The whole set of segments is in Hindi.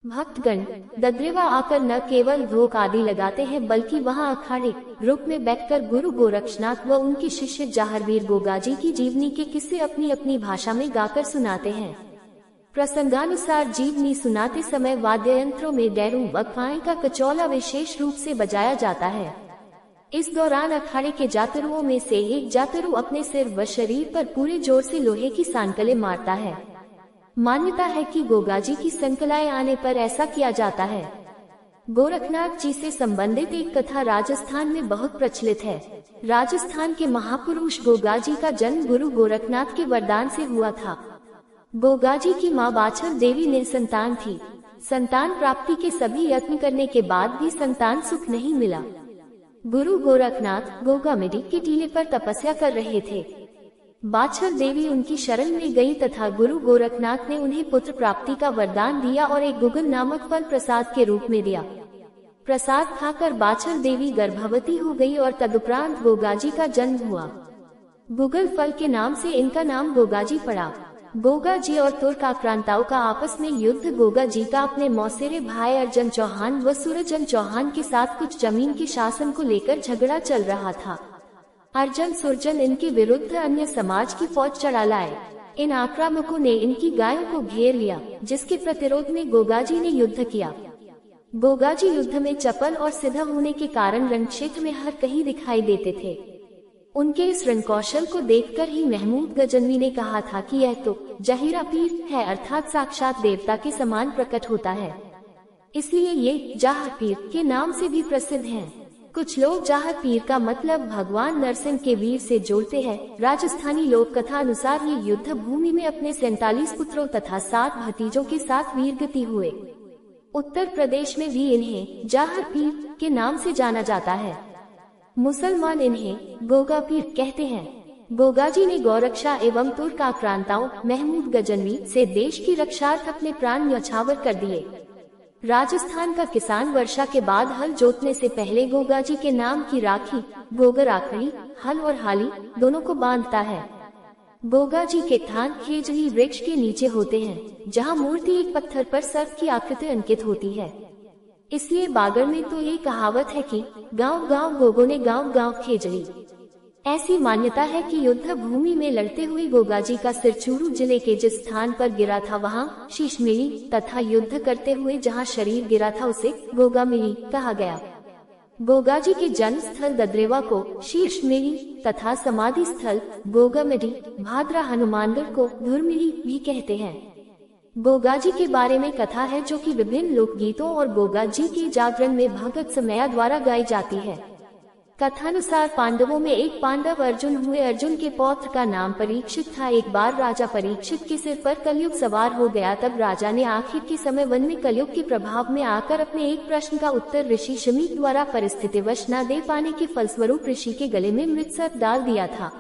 भक्तगण दद्रेवा आकर न केवल भोग आदि लगाते हैं बल्कि वहां अखाड़े रूप में बैठकर गुरु गोरक्षनाथ व उनके शिष्य जाहरवीर गोगाजी की जीवनी के किस्से अपनी अपनी भाषा में गाकर सुनाते हैं। प्रसंगानुसार जीवनी सुनाते समय वाद्य यंत्रों में डैरू व पाए का कचौला विशेष रूप से बजाया जाता है। इस दौरान अखाड़े के जातरुओं में से एक जातरु अपने सिर व शरीर पर पूरे जोर से लोहे की सांकलें मारता है। मान्यता है कि गोगाजी की संकलाएं आने पर ऐसा किया जाता है। गोरखनाथ जी से संबंधित एक कथा राजस्थान में बहुत प्रचलित है। राजस्थान के महापुरुष गोगाजी का जन्म गुरु गोरखनाथ के वरदान से हुआ था। गोगाजी की मां बाछर देवी निसंतान थी। संतान प्राप्ति के सभी यत्न करने के बाद भी संतान सुख नहीं मिला। गुरु गोरखनाथ गोगामिडी के टीले पर तपस्या कर रहे थे। बाछर देवी उनकी शरण में गई तथा गुरु गोरखनाथ ने उन्हें पुत्र प्राप्ति का वरदान दिया और एक गुगल नामक फल प्रसाद के रूप में दिया। प्रसाद खाकर बाछर देवी गर्भवती हो गई और तदुपरांत गोगाजी का जन्म हुआ। गुगल फल के नाम से इनका नाम गोगाजी पड़ा। गोगाजी और तुर्क आक्रांताओं का आपस में युद्ध गोगाजी का अपने मौसेरे भाई अर्जन चौहान व सूरजन चौहान के साथ कुछ जमीन के शासन को लेकर झगड़ा चल रहा था। अर्जन सुरजन इनके विरुद्ध अन्य समाज की फौज चढ़ा लाए। इन आक्रामकों ने इनकी गायों को घेर लिया, जिसके प्रतिरोध में गोगाजी ने युद्ध किया। गोगाजी युद्ध में चपल और सिद्ध होने के कारण रणक्षेत्र में हर कहीं दिखाई देते थे। उनके इस रणकौशल को देखकर ही महमूद गजनवी ने कहा था कि यह तो जहीरा पीर है, अर्थात साक्षात देवता के समान प्रकट होता है। इसलिए ये जाहर पीर के नाम से भी प्रसिद्ध हैं। कुछ लोग जाहर पीर का मतलब भगवान नरसिंह के वीर से जोड़ते हैं। राजस्थानी लोक कथा अनुसार ये युद्ध भूमि में अपने 47 पुत्रों तथा 7 भतीजों के साथ वीरगति हुए। उत्तर प्रदेश में भी इन्हें जाहर पीर के नाम से जाना जाता है। मुसलमान इन्हें गोगा पीर कहते हैं। गोगाजी ने गौरक्षा एवं तुर्क आक्रांताओं महमूद गजनवी से देश की रक्षार्थ अपने प्राण न्यौछावर कर दिए। राजस्थान का किसान वर्षा के बाद हल जोतने से पहले गोगाजी के नाम की राखी गोगर आखड़ी हल और हाली दोनों को बांधता है। गोगाजी के थान खेजड़ी वृक्ष के नीचे होते हैं, जहां मूर्ति एक पत्थर पर सर्प की आकृति अंकित होती है। इसलिए बागड़ में तो ये कहावत है कि गांव गांव गोगो ने गांव गांव खेजड़ी। ऐसी मान्यता है कि युद्ध भूमि में लड़ते हुए गोगाजी का सिर चूरू जिले के जिस स्थान पर गिरा था वहां शीशमिली तथा युद्ध करते हुए जहां शरीर गिरा था उसे गोगामिली कहा गया। गोगाजी के जन्म स्थल दद्रेवा को शीर्षमिली तथा समाधि स्थल गोगामिडी भादरा हनुमानगढ़ को धुरमिली भी कहते हैं। गोगाजी के बारे में कथा है जो कि विभिन्न लोकगीतों और गोगाजी के जागरण में भगत समया द्वारा गाई जाती है। कथानुसार पांडवों में एक पांडव अर्जुन हुए। अर्जुन के पौत्र का नाम परीक्षित था। एक बार राजा परीक्षित के सिर पर कलयुग सवार हो गया। तब राजा ने आखिर के समय वन में कलयुग के प्रभाव में आकर अपने एक प्रश्न का उत्तर ऋषि शमीक द्वारा परिस्थितिवश न दे पाने के फलस्वरूप ऋषि के गले में मृत सर्प डाल दिया था।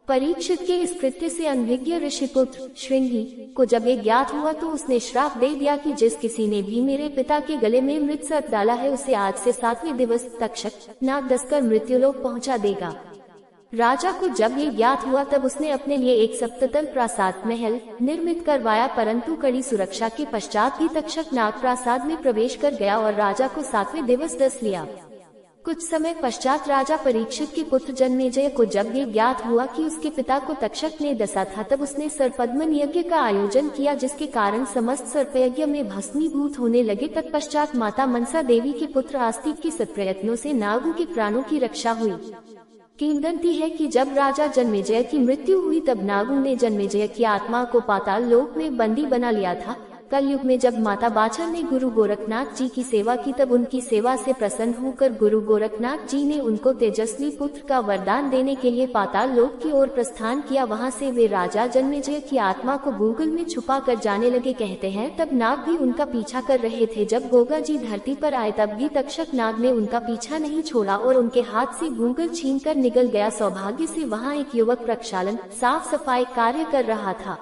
परीक्षित के इस कृत्य से अनभिज्ञ ऋषिपुत्र श्रृंगी को जब ये ज्ञात हुआ तो उसने श्राप दे दिया कि जिस किसी ने भी मेरे पिता के गले में मृत सर्प डाला है उसे आज से 7वें दिवस तक्षक नाग डसकर मृत्युलोक पहुंचा देगा। राजा को जब ये ज्ञात हुआ तब उसने अपने लिए एक सप्ततल प्रासाद महल निर्मित करवाया, परंतु कड़ी सुरक्षा के पश्चात भी तक्षक नाग प्रासाद में प्रवेश कर गया और राजा को 7वें दिवस डस लिया। कुछ समय पश्चात राजा परीक्षित के पुत्र जन्मेजय को जब ये ज्ञात हुआ कि उसके पिता को तक्षक ने डसा था तब उसने सर्पदमन यज्ञ का आयोजन किया, जिसके कारण समस्त सर्पयज्ञ में भस्मीभूत होने लगे। तत्पश्चात माता मनसा देवी के पुत्र आस्तिक के सत्प्रयत्नों से नागों के प्राणों की रक्षा हुई। किंवदंती है कि जब राजा जन्मेजय की मृत्यु हुई तब नागों ने जन्मेजय की आत्मा को पाताल लोक में बंदी बना लिया था। कलयुग में जब माता बाछर ने गुरु गोरखनाथ जी की सेवा की तब उनकी सेवा से प्रसन्न होकर गुरु गोरखनाथ जी ने उनको तेजस्वी पुत्र का वरदान देने के लिए पाताल लोक की ओर प्रस्थान किया। वहां से वे राजा जन्मेजय की आत्मा को गूगल में छुपा कर जाने लगे। कहते हैं तब नाग भी उनका पीछा कर रहे थे। जब गोगाजी धरती पर आए तब भी तक्षक नाग ने उनका पीछा नहीं छोड़ा और उनके हाथ से गूगल छीनकर निगल गया। सौभाग्य से वहाँ एक युवक प्रक्षालन साफ सफाई कार्य कर रहा था।